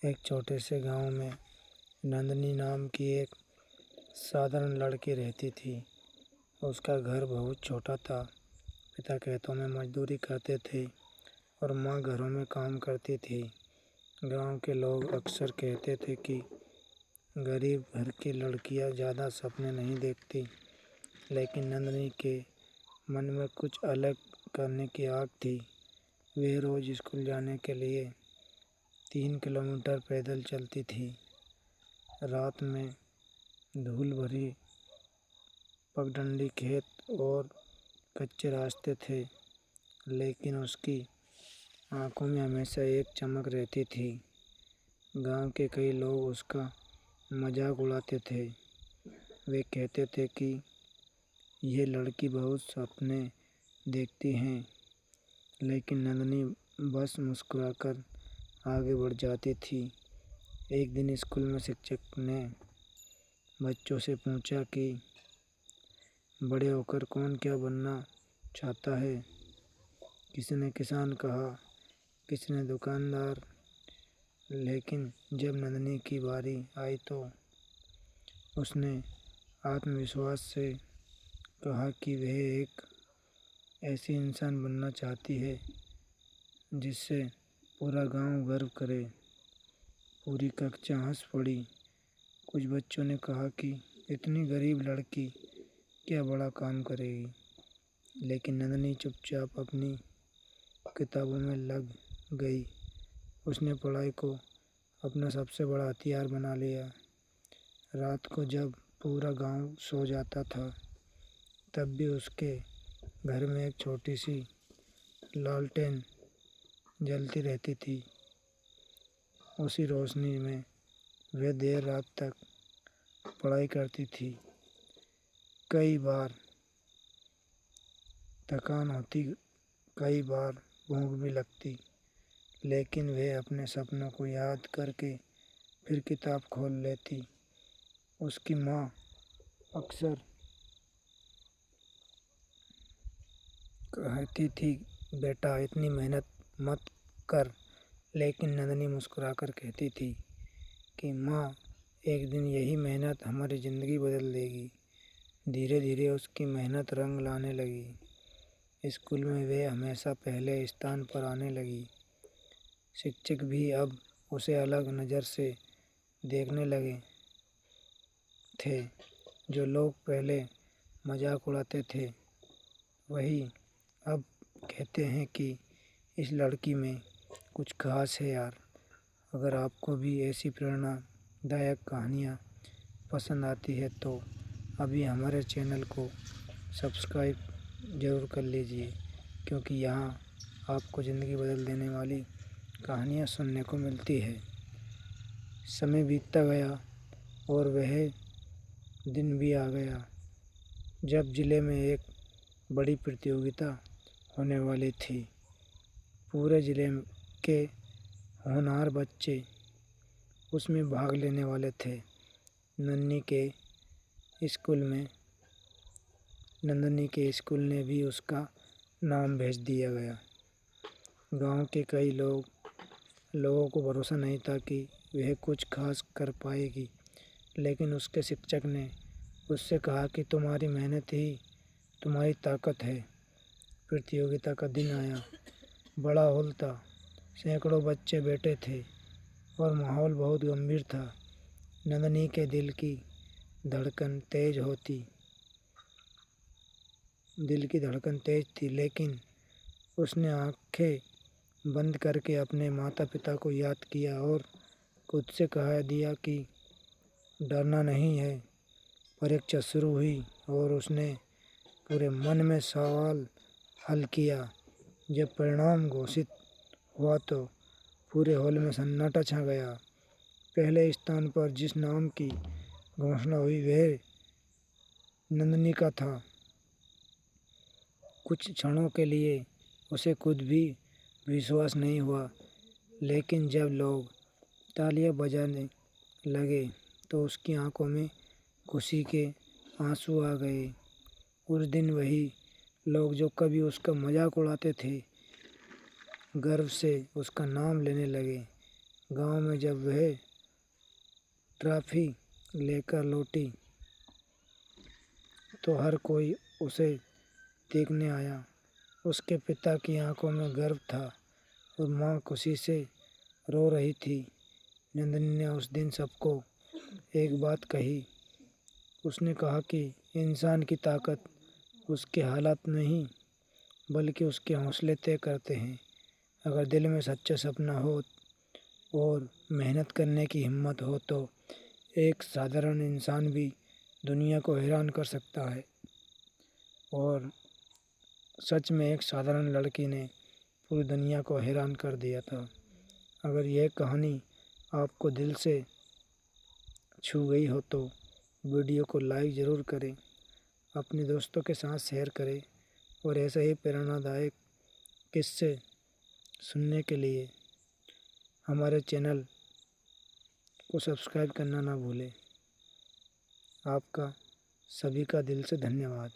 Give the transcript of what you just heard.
एक छोटे से गांव में नंदनी नाम की एक साधारण लड़की रहती थी। उसका घर बहुत छोटा था। पिता खेतों में मजदूरी करते थे और माँ घरों में काम करती थी। गांव के लोग अक्सर कहते थे कि गरीब घर की लड़कियां ज़्यादा सपने नहीं देखती, लेकिन नंदनी के मन में कुछ अलग करने की आग थी। वह रोज़ स्कूल जाने के लिए 3 किलोमीटर पैदल चलती थी। रात में धूल भरी पगडंडी, खेत और कच्चे रास्ते थे, लेकिन उसकी आंखों में हमेशा एक चमक रहती थी। गांव के कई लोग उसका मजाक उड़ाते थे। वे कहते थे कि यह लड़की बहुत सपने देखती है, लेकिन नंदनी बस मुस्कुराकर आगे बढ़ जाती थी। एक दिन स्कूल में शिक्षक ने बच्चों से पूछा कि बड़े होकर कौन क्या बनना चाहता है। किसी ने किसान कहा, किसी ने दुकानदार, लेकिन जब नंदनी की बारी आई तो उसने आत्मविश्वास से कहा कि वह एक ऐसी इंसान बनना चाहती है जिससे पूरा गांव गर्व करे। पूरी कक्षा हंस पड़ी। कुछ बच्चों ने कहा कि इतनी गरीब लड़की क्या बड़ा काम करेगी, लेकिन नंदनी चुपचाप अपनी किताबों में लग गई। उसने पढ़ाई को अपना सबसे बड़ा हथियार बना लिया। रात को जब पूरा गांव सो जाता था, तब भी उसके घर में एक छोटी सी लालटेन जलती रहती थी। उसी रोशनी में वह देर रात तक पढ़ाई करती थी। कई बार थकान होती, कई बार भूख भी लगती, लेकिन वह अपने सपनों को याद करके फिर किताब खोल लेती। उसकी माँ अक्सर कहती थी, बेटा इतनी मेहनत मत कर, लेकिन नंदनी मुस्कुराकर कहती थी कि माँ, एक दिन यही मेहनत हमारी ज़िंदगी बदल देगी। धीरे धीरे उसकी मेहनत रंग लाने लगी। स्कूल में वे हमेशा पहले स्थान पर आने लगी। शिक्षक भी अब उसे अलग नज़र से देखने लगे थे। जो लोग पहले मजाक उड़ाते थे, वही अब कहते हैं कि इस लड़की में कुछ खास है यार। अगर आपको भी ऐसी प्रेरणादायक कहानियाँ पसंद आती है तो अभी हमारे चैनल को सब्सक्राइब ज़रूर कर लीजिए, क्योंकि यहाँ आपको ज़िंदगी बदल देने वाली कहानियाँ सुनने को मिलती है। समय बीतता गया और वह दिन भी आ गया जब ज़िले में एक बड़ी प्रतियोगिता होने वाली थी। पूरे ज़िले के होनहार बच्चे उसमें भाग लेने वाले थे। नंदनी के स्कूल ने भी उसका नाम भेज दिया गया। गांव के कई लोगों को भरोसा नहीं था कि वह कुछ खास कर पाएगी, लेकिन उसके शिक्षक ने उससे कहा कि तुम्हारी मेहनत ही तुम्हारी ताकत है। प्रतियोगिता का दिन आया। बड़ा हॉल था, सैकड़ों बच्चे बैठे थे और माहौल बहुत गंभीर था। नंदनी के दिल की धड़कन तेज थी, लेकिन उसने आंखें बंद करके अपने माता पिता को याद किया और खुद से कह दिया कि डरना नहीं है। परीक्षा शुरू हुई और उसने पूरे मन में सवाल हल किया। जब परिणाम घोषित हुआ तो पूरे हॉल में सन्नाटा छा गया। पहले स्थान पर जिस नाम की घोषणा हुई वह नंदनी का था। कुछ क्षणों के लिए उसे खुद भी विश्वास नहीं हुआ, लेकिन जब लोग तालियां बजाने लगे तो उसकी आंखों में खुशी के आंसू आ गए। उस दिन वही लोग जो कभी उसका मजाक उड़ाते थे, गर्व से उसका नाम लेने लगे। गांव में जब वह ट्रॉफी लेकर लौटी तो हर कोई उसे देखने आया। उसके पिता की आंखों में गर्व था और माँ खुशी से रो रही थी। नंदिनी ने उस दिन सबको एक बात कही। उसने कहा कि इंसान की ताकत उसके हालात नहीं बल्कि उसके हौसले तय करते हैं। अगर दिल में सच्चा सपना हो और मेहनत करने की हिम्मत हो तो एक साधारण इंसान भी दुनिया को हैरान कर सकता है। और सच में एक साधारण लड़की ने पूरी दुनिया को हैरान कर दिया था। अगर यह कहानी आपको दिल से छू गई हो तो वीडियो को लाइक ज़रूर करें, अपने दोस्तों के साथ शेयर करें और ऐसे ही प्रेरणादायक किस्से सुनने के लिए हमारे चैनल को सब्सक्राइब करना ना भूलें। आपका सभी का दिल से धन्यवाद।